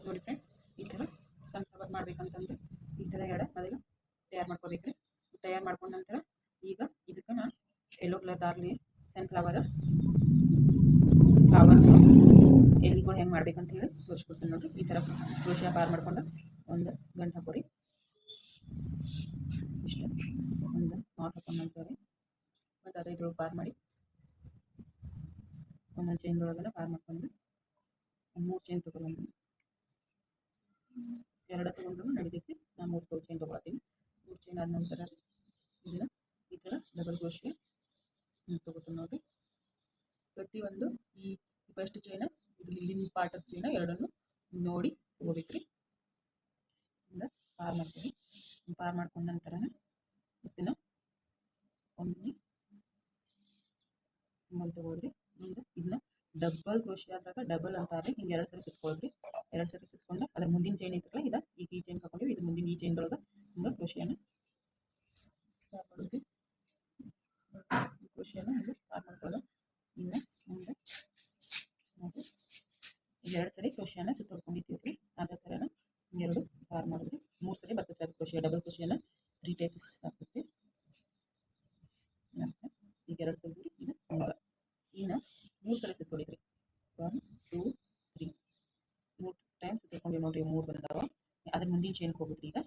ನೋಡಿ ಫ್ರೆಂಡ್ಸ್, ಈ ಥರ ಸನ್ಫ್ಲವರ್ ಮಾಡ್ಬೇಕಂತಂದ್ರೆ ಈ ಥರ ಎಡೆ ಮೊದಲು ತಯಾರು ಮಾಡ್ಕೋಬೇಕ್ರಿ. ತಯಾರು ಮಾಡ್ಕೊಂಡ ನಂತರ ಈಗ ಇದಕ್ಕೆ ನಾನು ಯೆಲ್ಲೋ ಕಲರ್ ದಾರ್ಲಿ ಸನ್ಫ್ಲವರ್ ಎಲ್ಲಿಗಳು ಹೆಂಗೆ ಮಾಡ್ಬೇಕಂತ ಹೇಳಿ ತೋರಿಸ್ಕೊಡ್ತೀನಿ ನೋಡಿರಿ. ಈ ಥರ ಕ್ರೋಶಿಯಾ ಪಾರ್ ಮಾಡ್ಕೊಂಡು ಒಂದು ಗಂಟೆ ಹಾಕೋರಿ. ಇಷ್ಟು ಒಂದು ನಾಟ್ ಹಾಕೊಂಡು ನಂತರಿ ಮತ್ತು ಅದು ಇದ್ರೊಳಗೆ ಪಾರ್ ಮಾಡಿ ಒಂದೊಂದು ಚೈನ್ದೊಳಗೆಲ್ಲ ಪಾರ್ ಮಾಡ್ಕೊಂಡು 3 ಚೈನ್ ತೊಗೊಳ್ತೀನಿ. 2 ತೊಗೊಂಡ್ರು ನಡಿತೈತಿ. ನಾನು 3 ಚೈನ್ ತೊಗೊಳ್ತೀನಿ. 3 ಚೈನ್ ಆದ ನಂತರ ಇದನ್ನು ಈ ಥರ ಡಬಲ್ ಕ್ರೋಶಿಯಾ ತೊಗೋತೀನಿ ನೋಡಿರಿ. ಪ್ರತಿಯೊಂದು ಈ ಫಸ್ಟ್ ಚೈನ ಇದು ಹಿಂದಿನ ಪಾರ್ಟ್ ಆಫ್ ಚೈನ ಎರಡನ್ನು ನೋಡಿ ತೊಗೋಬೇಕ್ರಿ. ಇಂದ ಪಾರ್ ಮಾಡ್ತೀವಿ. ಪಾರ್ ಮಾಡ್ಕೊಂಡ ನಂತರ ಇದನ್ನು ಒಮ್ಮೆ ಹಿಂಗೆ ತೊಗೊಳ್ರಿ. ಇದನ್ನ ಡಬಲ್ ಕ್ರೋಶಿಯಾ ಆದಾಗ ಡಬಲ್ ಅಂತಾರೆ. ಹಿಂಗೆ 2 ಸರಿ ಸುತ್ಕೊಳ್ರಿ. 2 ಸರಿ ಸುತ್ಕೊಂಡು ಅದ್ರ ಮುಂದಿನ ಚೈನ್ ಐತಲ್ಲ ಈಗ ಈ ಚೈನ್ ಹಾಕೊಂಡಿವಿ. ಇದು ಮುಂದಿನ ಈ ಚೈನ್ದೊಳಗೆ ಹಿಂಗೆ ಕ್ರೋಶಿಯಾನ ಪಾರ್ ಮಾಡೋದು. ಕ್ರೋಶಿಯಾನ ಹಿಂಗೆ ಪಾರ್ ಮಾಡ್ಕೊಳ್ಳೋದು. ಇನ್ನು ಮುಂದೆ ನಾವು 2 ಸರಿ ಕ್ರೋಶಿಯಾನ ಸುತ್ತೊಡ್ಕೊಂಡಿರ್ತೀವಿ. ಅದೇ ಥರನ ಹಿಂಗೆರಡು ಪಾರ್ ಮಾಡಿದ್ರಿ 3 ಸರಿ ಬರ್ತೈತೆ ಅದು ಕ್ರೋಶಿಯಾ. ಡಬಲ್ ಕ್ರೋಶಿಯಾನ 3 ಟೈಪ್ಸ್ ಆಗ್ತೈತಿ. ಈಗ 2 ತೆಗೆದ್ರಿ. ಇದು 3 ಇನ್ನು 3 ಸರಿ ಸುತ್ತೊಡಿದ್ರಿ. 1 2 3 3 ಟೈಮ್ ಸುತ್ತಕೊಂಡ್ವಿ ನೋಡ್ರಿ. 3 ಬಂದಾವ. ಅದ್ರ ಮುಂದಿನ ಚೈನ್ಗೆ ಹೋಗುದ್ರಿ. ಈಗ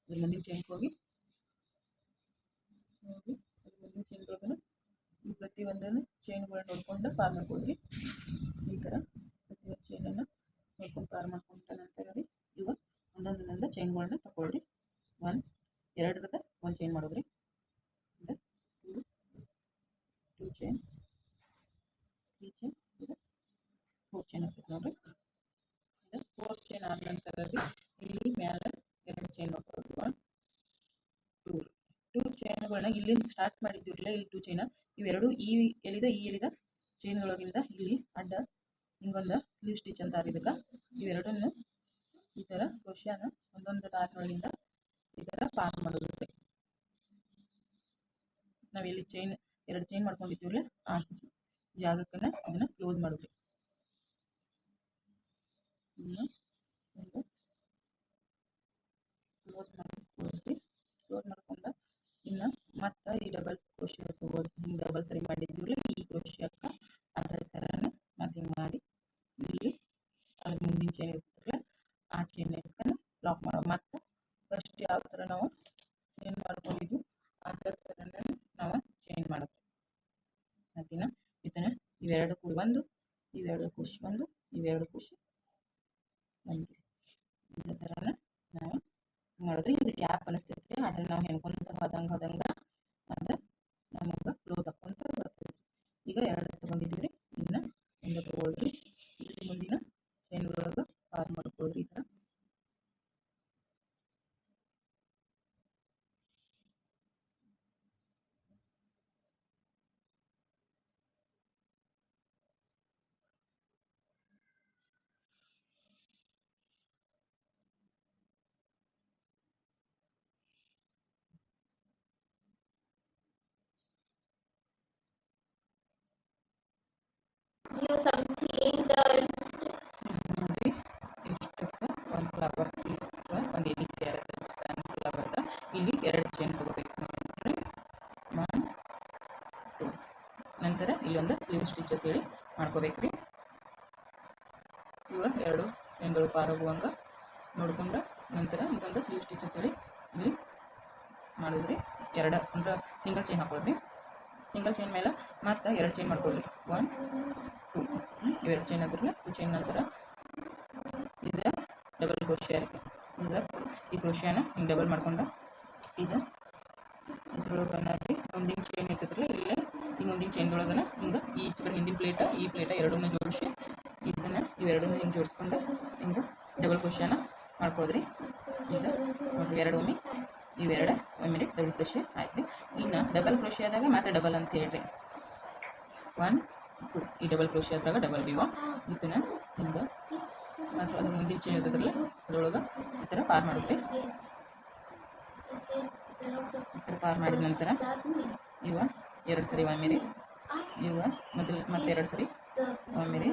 ಅದ್ರ ಮುಂದಿನ ಚೈನ್ಗೆ ಹೋಗಿ ನೋಡ್ರಿ. ಅದ್ರ ಮುಂದಿನ ಚೈನ್ದೊಳಗನ ಈ ಪ್ರತಿಯೊಂದನ್ನು ಚೈನ್ಗಳನ್ನ ನೋಡ್ಕೊಂಡು ಪಾರ್ ಮಾಡ್ಕೊಳ್ರಿ. ಈ ಥರ ಪ್ರತಿಯೊಂದು ಚೈನನ್ನು ನೋಡ್ಕೊಂಡು ಪಾರ್ ಮಾಡ್ಕೊಂಡ ನಂತರ ರೀ ಇವ ಒಂದೊಂದೊಂದು ಚೈನ್ಗಳನ್ನ ತಗೊಳ್ರಿ. 1 2 1 ಚೈನ್ ಮಾಡೋದ್ರಿ. 2 ಚೈನ್ 3 ಚೈನ್ 4 ಚೈನ್ ಆಗ್ತೈತೆ ನೋಡ್ರಿ. ಇದು 4 ಚೈನ್ ಆದ ನಂತರ ರೀ ಇಲ್ಲಿ ಮ್ಯಾಲೆ 2 ಚೈನ್ ಮಾಡ್ಕೊಳ್ಳೋದು. 1 2 ಚೈನ್ಗಳನ್ನ ಇಲ್ಲಿಂದ ಸ್ಟಾರ್ಟ್ ಮಾಡಿದ್ದೀವ್ರಲ್ಲ, ಇಲ್ಲಿ 2 ಚೈನ ಇವೆರಡು ಈ ಎಲಿದ ಚೈನ್ಗಳೊಳಗಿಂದ ಇಲ್ಲಿ ಅಡ್ಡ ಹಿಂಗೊಂದು ಸ್ಲೀವ್ ಸ್ಟಿಚ್ ಅಂತಾರೆ ಇದಕ್ಕೆ. ಇವೆರಡನ್ನು ಈ ಥರ ಕ್ರೋಶಿಯಾನ ಒಂದೊಂದು ದಾರಿನೊಳಗಿಂದ ಈ ಥರ ಪಾರ್ ಮಾಡೋದು. ನಾವು ಎಲ್ಲಿ ಚೈನ್ 2 ಚೈನ್ ಮಾಡ್ಕೊಂಡಿದ್ದೀವ್ರಲ್ಲ ಆ ಜಾಗಕ್ಕನ್ನ ಇದನ್ನ ಕ್ಲೋಸ್ ಮಾಡಿದ್ರಿ. ಕ್ಲೋಸ್ ಮಾಡ್ಕೊಳ್ರಿ. ಕ್ಲೋಸ್ ಮಾಡ್ಕೊಂಡ ಇನ್ನು ಮತ್ತೆ ಈ ಡಬಲ್ ಕ್ರೋಶಿಯಾ ತಗೋದು. ಹಿಂಗೆ ಡಬಲ್ ಸರಿ ಮಾಡಿದ್ದೀವ್ರಿ ಈ ಕ್ರೋಶಿಯಾಕ್ಕೆ ಅದೇ ಥರನ ಮತ್ತೆ ಹಿಂಗೆ ಮಾಡಿ ಇಲ್ಲಿ ಅದ್ರ ಮುಂದಿನ ಚೈನ್ ಇರ್ತಲ್ಲ ಆ ಚೈನ್ ಲಾಕ್ ಮಾಡೋ. ಮತ್ತು ಫಸ್ಟ್ ಯಾವ ಥರ ನಾವು ಚೈನ್ ಮಾಡ್ಕೊಂಡಿದ್ವಿ ಅದೇ ಥರನ ನಾವು ಚೈನ್ ಮಾಡೋದು. ಮತ್ತಿನ ಇದನ್ನು ಇವೆರಡು ಕೂಡಿ ಒಂದು, ಇವೆರಡು ಖುಷಿ ಒಂದು, ಇವೆರಡು ಖುಷಿ ಒಂದು. ಇದೇ ಥರನ ನಾವು ಮಾಡಿದ್ರೆ ಇದು ಗ್ಯಾಪ್ ಅನಿಸ್ತೈತೆ. ಆದರೆ ನಾವು ಹೆಣ್ಕೊಂತ ಹೋದಂಗೆ ಅದು ನಮಗೆ ಕ್ಲೋಸ್ ಹಾಕ್ಕೊಂತ ಬರ್ತೈತಿ. ಈಗ 2 ತೊಗೊಂಡಿದ್ದೀವಿ. ಇನ್ನು ಒಂದು ತೊಗೊಳ್ರಿ. ಇದು ಮುಂದಿನ ಚೈನ್ಗಳೊಳಗೆ ಪಾರ್ ಮಾಡ್ಕೊಳ್ರಿ. ಈ ಥರ ನೋಡಿ. ಇಷ್ಟಕ್ಕೆ ಒಂದು ಫ್ಲವರ್ ಒಂದು ಎಲೆ ಸಣ್ಣ ಫ್ಲವರ್ದ ಇಲ್ಲಿ 2 ಚೈನ್ ತೊಗೋಬೇಕು ನೋಡ್ರಿ. 1 2 ನಂತರ ಇಲ್ಲೊಂದು ಸ್ಲೀವ್ ಸ್ಟಿಚ್ ಅಂತೇಳಿ ಮಾಡ್ಕೋಬೇಕ್ರಿ. ಇವ 2 ಚೈನ್ಗಳು ಪಾರಾಗುವಂಗೆ ನೋಡ್ಕೊಂಡು ನಂತರ ಇದೊಂದು ಸ್ಲೀವ್ ಸ್ಟಿಚ್ ಅಂತೇಳಿ ಇಲ್ಲಿ ಮಾಡಿದ್ರಿ. 2 ಅಂದ್ರೆ ಸಿಂಗಲ್ ಚೈನ್ ಹಾಕೊಳ್ಳ್ರಿ. ಸಿಂಗಲ್ ಚೈನ್ ಮೇಲೆ ಮತ್ತೆ 2 ಚೈನ್ ಮಾಡ್ಕೊಳ್ಳಿ. 1 2 ಇವೆರಡು ಚೈನ್ ಆಗಿರಲಿ. 2 ಚೈನ್ ನಂತರ ಇದು ಡಬಲ್ ಕ್ರೋಶಿಯಾ ಇರುತ್ತೆ. ಈಗ ಈ ಕ್ರೋಶಿಯಾನ ಹಿಂಗೆ ಡಬಲ್ ಮಾಡ್ಕೊಂಡು ಇದು ಇದ್ರೊಳಗೆ ಬಂದಾದ್ರಿ ಮುಂದಿನ ಚೈನ್ ಇರ್ತದ್ರಲ್ಲ ಇಲ್ಲೇ ಈ ಮುಂದಿನ ಚೈನ್ದೊಳಗನ ಹಿಂಗೆ ಈ ಕಡೆ ಹಿಂದಿನ ಈ ಪ್ಲೇಟ ಎರಡನ್ನೂ ಜೋಡಿಸಿ ಇದನ್ನು ಇವೆರಡನ್ನೂ ಹಿಂಗೆ ಜೋಡಿಸ್ಕೊಂಡು ಹಿಂಗೆ ಡಬಲ್ ಕ್ರೋಶಿಯಾನ ಮಾಡ್ಕೋದ್ರಿ. ಈಗ ನೋಡಿರಿ 2 ಒಮ್ಮೆ ಇವೆರಡು ಒಮ್ಮೆ ಡಬಲ್ ಕ್ರೋಶಿಯಾ ಆಯ್ತು. ಇನ್ನು ಡಬಲ್ ಕ್ರೋಶಿಯಾದಾಗ ಮತ್ತೆ ಡಬಲ್ ಅಂತ ಹೇಳ್ರಿ. 1 2 ಈ ಡಬಲ್ ಕ್ರೋಶಿಯಾದಾಗ ಡಬಲ್ ಬಿವ ಇದನ್ನು ಹಿಂಗೆ ಮತ್ತು ಅದ್ರ ಮುಂದಿನ ಚೈನ್ ಇರ್ತದ್ರಲ್ಲ ಅದರೊಳಗೆ ಈ ಥರ ಪಾರ್ ಮಾಡುತ್ತೆ. ಈ ಥರ ಪಾರ್ ಮಾಡಿದ ನಂತರ ಇವ 2 ಸರಿ ಒಮ್ಮೆರಿ ಇವ ಮತ್ತೆ 2 ಸರಿ ಒಮ್ಮೆರಿ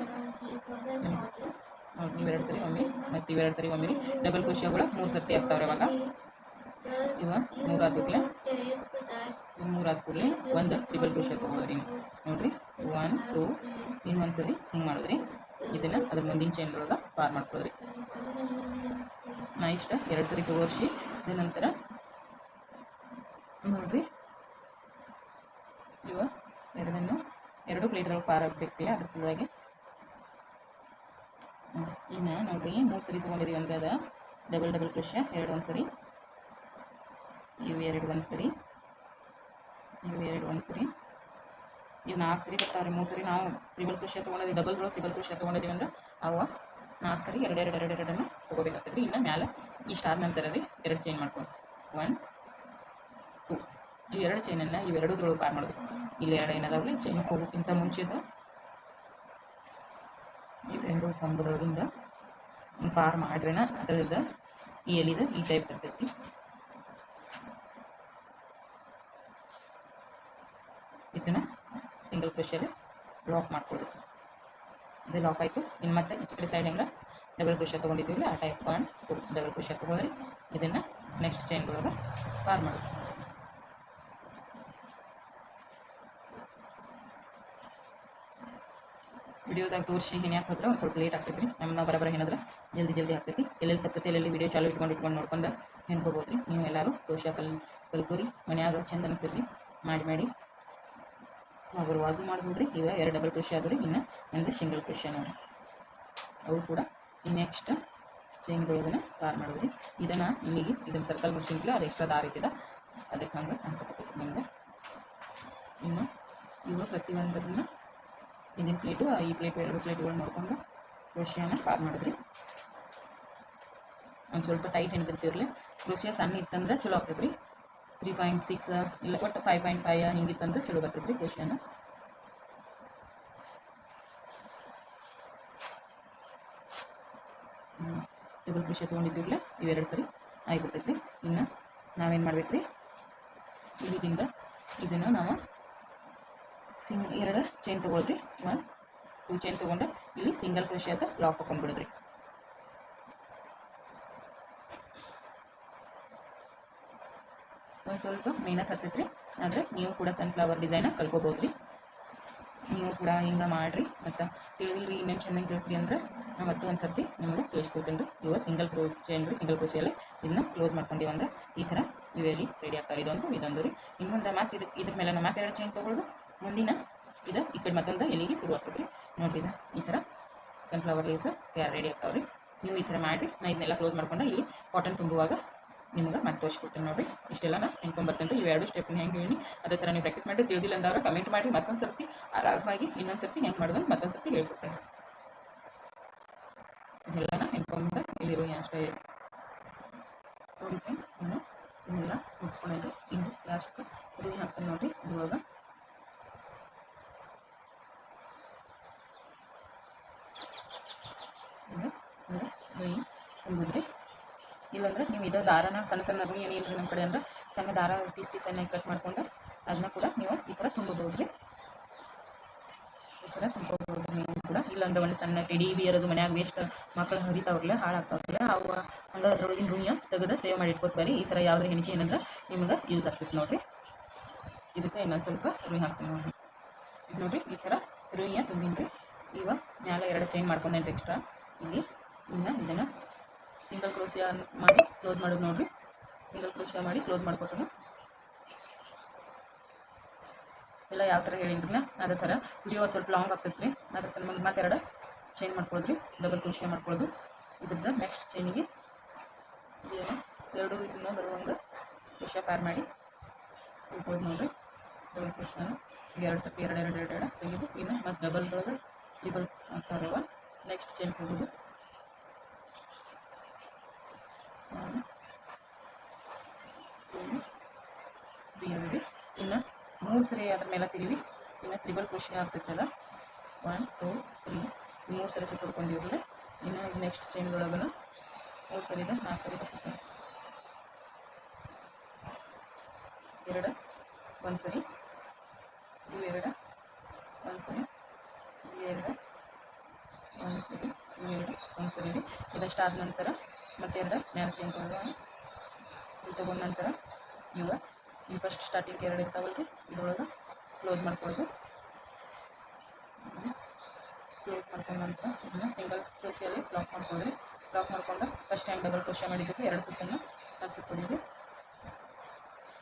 ಇವೆರಡು ಸರಿ ಒಮ್ಮೆ ಮತ್ತು ಇವೆರಡು ಸರಿ ಒಮ್ಮೆ ಡಬಲ್ ಕ್ರೋಶಿಯಾಗಳು 3 ಸರ್ತಿ ಆಗ್ತಾವ್ರೆ. ಅವಾಗ ಇವ 3 ಆದ ಕೂಡಲೇ ಒಂದು ಟ್ರಿಬಲ್ ಕ್ರೋಶಿಯಾ ತೊಗೊಳೋದ್ರಿ. ನೋಡಿರಿ 1 2 ಇನ್ನೊಂದು ಸರಿ ಹಿಂಗೆ ಮಾಡಿದ್ರಿ. ಇದನ್ನು ಅದ್ರ ಮುಂದಿನ ಚೈನ್ದೊಳಗೆ ಪಾರ್ ಮಾಡ್ಕೊಳ್ಳೋದ್ರಿ. ನಾ ಇಷ್ಟ 2 ಸರಿ ತೋರಿಸಿ ಅದ ನಂತರ ನೋಡಿರಿ ಇವ ಎರಡು ಪ್ಲೇಟ್ಗಳು ಪಾರ್ ಆಗಬೇಕಿಲ್ಲ, ಅದ್ರ ಸಲುವಾಗಿ ಇನ್ನು ನೋಡಿರಿ 3 ಸರಿ ತೊಗೊಂಡಿದ್ದೀವಿ ಅಂದರೆ ಅದು ಡಬಲ್ ಕ್ರೋಶಿಯಾ 2 ಒಂದು ಸರಿ, ಇವು 2 ಒಂದು ಸರಿ, ಇವು 2 ಒಂದು ಸರಿ, ಇವು 4 ಸರಿ ಬರ್ತಾವ್ರಿ. 3 ಸರಿ ನಾವು ಟ್ರಿಬಲ್ ಕ್ರೋಶಿಯಾ ತೊಗೊಂಡಿದ್ದೀವಿ, ಟ್ರಿಬಲ್ ಕ್ರೋಶಿಯಾ ತೊಗೊಂಡಿದ್ದೀವಿ ಅಂದ್ರೆ ಅವು 4 ಸರಿ ಎರಡನ್ನು ತೊಗೋಬೇಕಾಗ್ತದೆ ರೀ. ಇನ್ನು ಮ್ಯಾಲೆ ಇಷ್ಟ ಆದ ನಂತರ ರೀ 2 ಚೈನ್ ಮಾಡ್ಕೊಂಡು 1 2 ಇವೆರಡು ಚೈನನ್ನು ಇವೆರಡೂದ್ರೊಳಗೆ ಪಾರ್ ಮಾಡಬೇಕು. ಇಲ್ಲಿ 2 ಏನಾದಾಗಲಿ ಚೈನ್ ಹೋಗೋಕ್ಕಿಂತ ಮುಂಚೆದು ಇವೆರಡು ಕಂಬದೊಳಗಿಂದ ಪಾರ್ ಮಾಡ್ರಿನ ಅದರಿಂದ ಈ ಎಲಿದ ಈ ಟೈಪ್ ಬರ್ತೈತಿ. ಇದನ್ನು ಸಿಂಗಲ್ ಕ್ರೋಶಿಯಲ್ಲಿ ಲಾಕ್ ಮಾಡ್ಕೊಳ್ಬೇಕು. ಇದು ಲಾಕ್ ಆಯಿತು. ಇನ್ನು ಮತ್ತೆ ಈ ಕಡೆ ಸೈಡ್ ಹೆಂಗೆ ಡಬಲ್ ಕ್ರೋಶಿಯಾ ತೊಗೊಂಡಿದ್ದೀವಿ ಆ ಟೈಪ್ 1 2 ಡಬಲ್ ಕ್ರೋಶಿಯಾ ತೊಗೊಳ್ರಿ. ಇದನ್ನು ನೆಕ್ಸ್ಟ್ ಚೈನ್ದೊಳಗೆ ಪಾರ್ ಮಾಡೋದು. ವಿಡಿಯೋದಾಗ ತೋರಿಸಿ ಏನು ಯಾಕೆ ಹೋದ್ರೆ ಒಂದು ಸ್ವಲ್ಪ ಲೇಟ್ ಆಗ್ತೈತಿ ರೀ. ನಾವು ಬರಬರ ಏನಾದ್ರೆ ಜಲ್ದಿ ಆಗ್ತೈತಿ. ಎಲ್ಲೆಲ್ಲಿ ತಪ್ಪೈತಿ ಎಲ್ಲೆಲ್ಲಿ ವಿಡಿಯೋ ಚಾಲು ಇಟ್ಕೊಂಡು ನೋಡ್ಕೊಂಡು ಹೆಣ್ಕೋಬೋದು ರೀ. ನೀವು ಎಲ್ಲರೂ ಕ್ರೋಶಿಯಾ ಕಲ್ಕೋರಿ, ಮನ್ಯಾಗ ಚಂದ ಅನಿಸ್ತೈತಿ. ಮಾಡಿ ಅವರು ವಾಜು ಮಾಡ್ಬೋದು ರೀ. ಇವಾಗ 2 ಡಬಲ್ ಕ್ರೋಶಿಯಾ ಆದ್ರಿ, ಇನ್ನು ಒಂದು ಸಿಂಗಲ್ ಕ್ರೋಶಿಯಾ ನೋಡಿರಿ. ಅವು ಕೂಡ ನೆಕ್ಸ್ಟ್ ಚೈನ್ಗಳನ್ನ ಪಾರ್ ಮಾಡೋದ್ರಿ. ಇದನ್ನು ನಿಮಗೆ ಇದನ್ನು ಸರ್ಕಲ್ ಮುಗಿಸಿಂಗಿಲ್ಲ, ಅದು ಎಕ್ಸ್ಟ್ರಾ ದಾರ ಐತಿದ ಅದಕ್ಕೆ ಹಂಗೆ ಅನ್ಸಕತ್ತೈತಿ ನಿಮ್ಗೆ. ಇನ್ನು ಇವು ಪ್ರತಿಯೊಂದನ್ನು ಇದನ್ನ ಪ್ಲೇಟು ಈ ಪ್ಲೇಟು 2 ಪ್ಲೇಟುಗಳು ನೋಡ್ಕೊಂಡು ಕ್ರೋಶಿಯಾನ ಪಾರ್ ಮಾಡಿದ್ರಿ. ಒಂದು ಸ್ವಲ್ಪ ಟೈಟ್ ಎಣ್ತಿರ್ತಿರ್ಲಿ. ಕ್ರೋಶಿಯಾ ಸಣ್ಣ ಇತ್ತಂದ್ರೆ ಚಲೋ ಆಗ್ತೈತೆ ರೀ. 3.6 ಇಲ್ಲ ಒಟ್ಟು 5.5 ಹಿಂಗಿತ್ತಂದ್ರೆ ಚಲೋ ಬರ್ತೈತೆ ರೀ ಕ್ರೋಶಿಯಾನ. ಡಬಲ್ ಕ್ರೋಶಿಯಾ ತೊಗೊಂಡಿದ್ದಿರಲಿ ಇವೆರಡು ಸರಿ ಆಗಿಬಿಡ್ತೈತೆ ರೀ. ಇನ್ನು ನಾವೇನು ಮಾಡ್ಬೇಕು ರೀ, ಇಲ್ಲಿಂದ ಇದನ್ನು ನಾವು 2 ಚೈನ್ ತೊಗೊಳ್ರಿ. 1 2 ಚೈನ್ ತೊಗೊಂಡು ಇಲ್ಲಿ ಸಿಂಗಲ್ ಕ್ರೋಶಿಯಾದ ಲಾಕ್ ಹಾಕೊಂಡ್ಬಿಡಿದ್ರಿ. ಒಂದು ಸ್ವಲ್ಪ ಮೇನತ್ ಹತ್ತೈತ್ರಿ, ಆದರೆ ನೀವು ಕೂಡ ಸನ್ಫ್ಲವರ್ ಡಿಸೈನ ಕಲ್ಕೋಬೋದು ರೀ. ನೀವು ಕೂಡ ಹಿಂಗೆ ಮಾಡಿರಿ. ಮತ್ತು ತಿಳಿದಿಲ್ರಿ ಇನ್ನೇನು ಚೆನ್ನಾಗಿ ತಿಳಿಸ್ರಿ ಅಂದ್ರೆ ನಾವು ಮತ್ತು ಒಂದು ಸರ್ತಿ ನಿಮಗೆ ತಿಳಿಸ್ಕೊಡ್ತೀನಿ ರೀ. ಇವಾಗ ಸಿಂಗಲ್ ಕ್ರೋಶಿಯಲ್ಲಿ ಇದನ್ನ ಕ್ಲೋಸ್ ಮಾಡ್ಕೊಂಡಿವಿ ಅಂದ್ರೆ ಈ ಥರ ಇವೆಲ್ಲಿ ರೆಡಿ ಆಗ್ತಾರೆ. ಇದೊಂದು ರೀ. ಇನ್ನೊಂದು ಮತ್ತೆ ಇದ್ರ ಮೇಲೆ ನಾವು ಮತ್ತೆ 2 ಚೈನ್ ತೊಗೊಳ್ಳೋದು. ಮುಂದಿನ ಇದು ಈ ಕಡೆ ಮತ್ತೊಂದು ಎಲ್ಲಿಗೆ ಶುರು ಆಗ್ತದೆ ರೀ. ನೋಡಿರಿ ಈ ಥರ ಸನ್ಫ್ಲವರ್ ಲೀವ್ಸ್ ರೆಡಿ ಆಗ್ತಾವೆ ರೀ. ನೀವು ಈ ಥರ ಮಾಡಿರಿ. ನಾನು ಇದನ್ನೆಲ್ಲ ಕ್ಲೋಸ್ ಮಾಡ್ಕೊಂಡು ಇಲ್ಲಿ ಕಾಟನ್ ತುಂಬುವಾಗ ನಿಮ್ಗೆ ಮತ್ತೆ ತೋರಿಸ್ಕೊಡ್ತೀನಿ ನೋಡಿರಿ. ಇಷ್ಟೆಲ್ಲ ನಾನು ಹೆಂಗೆ ಇವೆರಡು ಸ್ಟೆಪ್ನ ಹೆಂಗೆ ಹೇಳಿ ಅದೇ ಥರ ನೀವು ಪ್ರಾಕ್ಟೀಸ್ ಮಾಡಿ. ತಿಳಿದಿಲ್ಲ ಅಂದವ್ರು ಕಮೆಂಟ್ ಮಾಡಿ, ಮತ್ತೊಂದು ಸರ್ತಿ ಆರಾಮಾಗಿ ಇನ್ನೊಂದು ಸರ್ತಿ ಹೆಂಗೆ ಮಾಡೋದು ಮತ್ತೊಂದು ಸರ್ತಿ ಹೇಳ್ಕೊಡ್ತೇನೆ. ಇದೆಲ್ಲ ಹೆಂಗೆ ಇಲ್ಲಿರೋ ಅಷ್ಟೇ ನೋಡಿ ಫ್ರೆಂಡ್ಸ್. ಇನ್ನು ಇದನ್ನೆಲ್ಲ ಮುಗಿಸ್ಕೊಂಡಿದ್ದು ಇನ್ನು ಲಾಸ್ಟ್ ರೂಯಿ ಹಾಕ್ತೀನಿ ನೋಡಿರಿ. ಇವಾಗ ರೂಯಿ ತುಂಬಿದ್ರಿ. ಇಲ್ಲಾಂದ್ರೆ ನೀವು ಇದರ ದಾರನ ಸಣ್ಣ ರೂಯಿ ಏನಿಲ್ಲ ನಮ್ಮ ಕಡೆ ಅಂದ್ರೆ ಸಣ್ಣ ದಾರ ಪೀಸನ್ನು ಕಟ್ ಮಾಡ್ಕೊಂಡು ಅದನ್ನ ಕೂಡ ನೀವು ಈ ಥರ ತುಂಬಬಹುದು ರೀ. ಈ ಥರ ತುಂಬೋದು ನೀವು ಕೂಡ. ಇಲ್ಲಾಂದ್ರೆ ಒಂದು ಸಣ್ಣ ಟೆಡಿ ಬಿಯರ್ ಅದು ಮನ್ಯಾಗ ವೇಸ್ಟ್ ಮಕ್ಕಳು ಹರಿತಾವ್ರಲ್ಲ ಹಾಳಾಗ್ತಾವ್ರಲ್ಲ ಅವು ಹಂಗೆ ಅದ್ರೊಳಗಿನ ರೂಯಿನ ತೆಗೆದು ಸೇವ್ ಮಾಡಿ ಇಟ್ಕೋತಾರೆ. ಈ ಥರ ಯಾವುದ್ರ ಹೆಣಿಕೆ ಏನಂದ್ರೆ ನಿಮ್ಗೆ ಯೂಸ್ ಆಗ್ತೈತೆ ನೋಡಿರಿ. ಇದಕ್ಕೆ ಇನ್ನೊಂದು ಸ್ವಲ್ಪ ರೂಯಿ ಹಾಕ್ತೀನಿ ನೋಡಿರಿ. ಇದು ನೋಡಿರಿ ಈ ಥರ ರೂಯಿನ ತುಂಬಿನ್ರಿ. ಇವಾಗ ಮ್ಯಾಲೆ 2 ಚೈನ್ ಮಾಡ್ಕೊಂಡೇನು ಎಕ್ಸ್ಟ್ರಾ ಇಲ್ಲಿ. ಇನ್ನು ಇದನ್ನು ಸಿಂಗಲ್ ಕ್ರೋಶಿಯಾ ಮಾಡಿ ಕ್ಲೋಸ್ ಮಾಡೋದು ನೋಡಿರಿ. ಸಿಂಗಲ್ ಕ್ರೋಶಿಯಾ ಮಾಡಿ ಕ್ಲೋಸ್ ಮಾಡ್ಕೊತಾನೆ ಎಲ್ಲ ಯಾವ ಥರ ಹೇಳಿದ್ರಲ್ಲ ಅದೇ ಥರ. ವಿಡಿಯೋ ಸ್ವಲ್ಪ ಲಾಂಗ್ ಆಗ್ತೈತೆ ರೀ. ಅದ್ರ ಸಲುವಾಗಿ ಮತ್ತೆ 2 ಚೈನ್ ಮಾಡ್ಕೊಳ್ರಿ. ಡಬಲ್ ಕ್ರೋಶಿಯಾ ಮಾಡ್ಕೊಳ್ಳೋದು. ಇದ್ರದ್ದು ನೆಕ್ಸ್ಟ್ ಚೈನಿಗೆ 2 ಇದನ್ನ ಬರುವಂಗೆ ಕ್ರೋಶಿಯಾ ಪಾರ್ ಮಾಡಿ ಇಟ್ಕೊಳ್ಳೋದು ನೋಡಿರಿ. ಡಬಲ್ ಕ್ರೋಶಿಯಾನ 2 ಸರ್ತಿ 2 ತೆಗೆದು ಇನ್ನು ಮತ್ತು ಡಬಲ್ ಟ್ರಿಬಲ್ ಆಗ್ತಾರವ ನೆಕ್ಸ್ಟ್ ಚೈನ್ ಹೋಗೋದು. ಇನ್ನು 3 ಸರಿ ಅದ್ರ ಮೇಲೆ ತಿರುವಿ ಇನ್ನು ಟ್ರಿಬಲ್ ಕ್ರೋಶಿಯಾ ಆಗ್ತೈತಲ್ಲ 1 2 3 3 ಸರಿ ಸುತ್ತ ಹೊಡ್ಕೊಂಡಿರಲಿಲ್ಲ. ಇನ್ನು ನೆಕ್ಸ್ಟ್ ಚೈನ್ಗಳೊಳಗನ 3 ಸರಿದ 4 ಸರಿ ಬರ್ತಾರೆ. 2 1 ಸರಿ, ಇವು 2 1 ಸರಿ, 2 1 ಸರಿ, ಇವೆರಡು ಒಂದು ಸರಿ ರೀ. ಇದಷ್ಟು ಆದ ನಂತರ ಮತ್ತೆರಡು ಮ್ಯಾಲೆ ಚೈನ್ ತೊಗೊಳ್ಳೋಣ. ಇದು ತೊಗೊಂಡ ನಂತರ ಇವು ಫಸ್ಟ್ ಸ್ಟಾರ್ಟಿಂಗ್ ಎರಡು ಇರ್ತಾವಲ್ಲ ರೀ, ಇದ್ರೊಳಗೆ ಕ್ಲೋಸ್ ಮಾಡ್ಕೊಳ್ಳೋದು. ಕ್ಲೋಸ್ ಮಾಡ್ಕೊಂಡ ನಂತರ ಇದನ್ನ ಸಿಂಗಲ್ ಕ್ರೋಶಿಯಲ್ಲಿ ಲಾಕ್ ಮಾಡ್ಕೊಳ್ಳಿ. ಲಾಕ್ ಮಾಡ್ಕೊಂಡು ಫಸ್ಟ್ ಟೈಮ್ ಡಬಲ್ ಕ್ರೋಶೆ ಮಾಡಿದ್ದಕ್ಕೆ ಎರಡು ಸುತ್ತನ್ನು ಸುತ್ಕೊಂಡಿದ್ವಿ.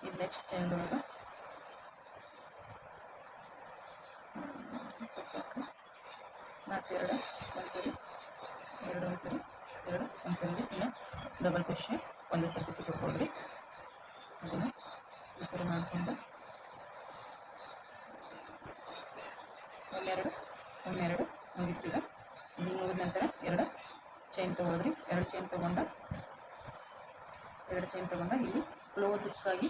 ಇದು ನೆಕ್ಸ್ಟ್ ಚೈನ್ದೊಳಗೆ ಮತ್ತೆರಡು ಒಂದು ಸರಿ, ಎರಡು ಒಂದು ಸರಿ, ಎರಡು ಒಂದು ಸರಿ, ಇನ್ನು ಡಬಲ್ ಕ್ರೋಶೆ ಒಂದು ಸರ್ತಿ ಸುತ್ತಕೊಳ್ರಿ. ಅದನ್ನು ಈ ಥರ ಮಾಡಿಕೊಂಡು ಒಂದೆರಡು ಮುಗಿತೀಗ. ಇದು ಮುಗಿದ ನಂತರ ಎರಡು ಚೈನ್ ತೊಗೊಳ್ರಿ. ಎರಡು ಚೈನ್ ತೊಗೊಂಡ ಇಲ್ಲಿ ಕ್ಲೋಸಕ್ಕಾಗಿ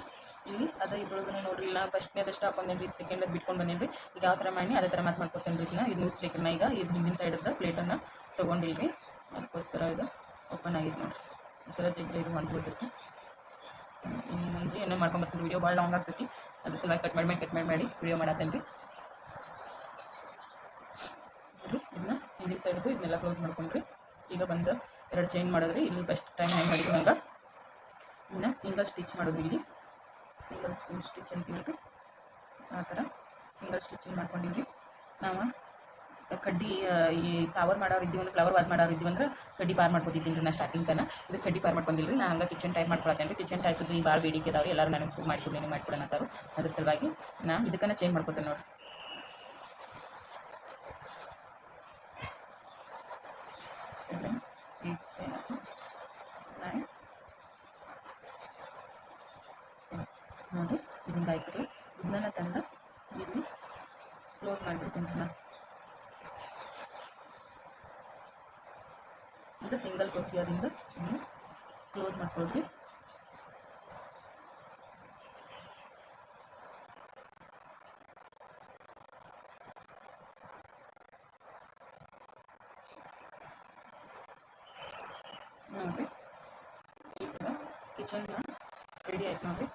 ಇಲ್ಲಿ ಅದ ಇದ್ರೊಳಗನೆ ನೋಡ್ರಿ. ಇಲ್ಲ ಫಸ್ಟ್ನೇದಷ್ಟು ಹಾಕೊಂಡೇನಿ ರೀ, ಸೆಕೆಂಡದ್ದು ಬಿಟ್ಕೊಂಡು ಬಂದೇನಿ ರೀ. ಈಗ ಯಾವ ಥರ ಮಾಡಿ ಅದೇ ಥರ ಮಾತು ಮಾಡ್ಕೊತೇನೆ ರೀ. ಇದು ಮುಚ್ಚಿಕ್ಕೆ ನಾ ಈಗ ಇದು ಹಿಂದಿನ ಸೈಡದ್ದು ಪ್ಲೇಟನ್ನು ತೊಗೊಂಡಿದ್ವಿ. ಅದಕ್ಕೋಸ್ಕರ ಇದು ಓಪನ್ ಆಗಿದ್ದು ನೋಡಿರಿ. ಈ ಥರ ಜಗ್ಗಿ ಇದು ಮಾಡ್ಬಿಡ್ತೈತಿ. ಇನ್ನೊಂದು ಏನೋ ಮಾಡ್ಕೊಂಬರ್ತೀನಿ. ವೀಡಿಯೋ ಭಾಳ ಲಾಂಗ್ ಆಗ್ತೈತಿ, ಅದ್ರ ಸಲುವಾಗಿ ಕಟ್ ಮಾಡಿ ವೀಡಿಯೋ ಮಾಡತ್ತೇನೆ ರೀ. ಇದನ್ನ ಹಿಂದಿನ ಸೈಡ್ದು ಇದನ್ನೆಲ್ಲ ಕ್ಲೋಸ್ ಮಾಡ್ಕೊಂಡ್ರಿ. ಈಗ ಬಂದು ಎರಡು ಚೈನ್ ಮಾಡೋದ್ರಿ. ಇಲ್ಲಿ ಫಸ್ಟ್ ಟೈಮ್ ಹೆಂಗೆ ಮಾಡಿದ್ವಿ ನಂಗೆ ಇನ್ನು ಸಿಂಗಲ್ ಸ್ಟಿಚ್ ಮಾಡೋದು. ಇಲ್ಲಿ ಸಿಂಗಲ್ ಸ್ಟಿಚ್ ಅಂತೀವಿ, ಆ ಥರ ಸಿಂಗಲ್ ಸ್ಟಿಚಿಂಗ್ ಮಾಡ್ಕೊಂಡಿವ್ರಿ. ನಾವು ಕಡ್ಡಿ ಈ ಫ್ಲವರ್ ಮಾಡೋರು ಇದ್ದೀವಿ ಅಂದ್ರೆ, ಫ್ಲವರ್ ವಾದ್ ಮಾಡೋರು ಇದ್ದೀವಿ ಅಂದ್ರೆ ಕಡ್ಡಿ ಪಾರ್ ಮಾಡ್ಕೊತಿದ್ದೀನಿ ರೀ. ನಾ ಸ್ಟಾರ್ಟಿಂಗ್ ತನ ಇದು ಕಡ್ಡಿ ಪಾರ್ ಮಾಡ್ಕೊಂಡಿಲ್ಲ ರೀ. ನಾ ಹಂಗೆ ಕಿಚನ್ ಟೈಪ್ ಮಾಡ್ಕೊಳತ್ತೇನೆ ರೀ. ಕಿಚನ್ ಟೈಪ್ ಈ ಭಾಳ ಬೇಡಿಕೆ ಇದಾವೆ, ಎಲ್ಲರೂ ನನಗೆ ಮಾಡ್ಕೊಡೋಣ ಅಂತಾರು. ಅದ್ರ ಸಲುವಾಗಿ ನಾನು ಇದಕ್ಕನ್ನು ಚೇಂಜ್ ಮಾಡ್ಕೊತೇನೆ ನೋಡಿರಿ. ನೋಡಿ ಇದನ್ನ ಆಯ್ತು ರೀ. ಇದನ್ನ ತಂದು ಇಲ್ಲಿ ಕ್ಲೋಸ್ ಮಾಡಿಬಿಡ್ತೀನಿ ರೀ. ನಾನು ಇದು ಸಿಂಗಲ್ ಕ್ರೋಶಿಯಾದಿಂದ ಇದನ್ನು ಕ್ಲೋಸ್ ಮಾಡ್ಕೊಳ್ರಿ. ನೋಡಿರಿ ಈಗ ಕಿಚನ್ನ ರೆಡಿ ಆಯ್ತು ನೋಡಿರಿ.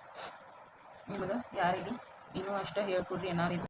ನಿಮಗೆ ಯಾರಿಗೆ ಇನ್ನೂ ಅಷ್ಟೇ ಹೇಳ್ಕೊಡ್ರಿ ಏನಾರು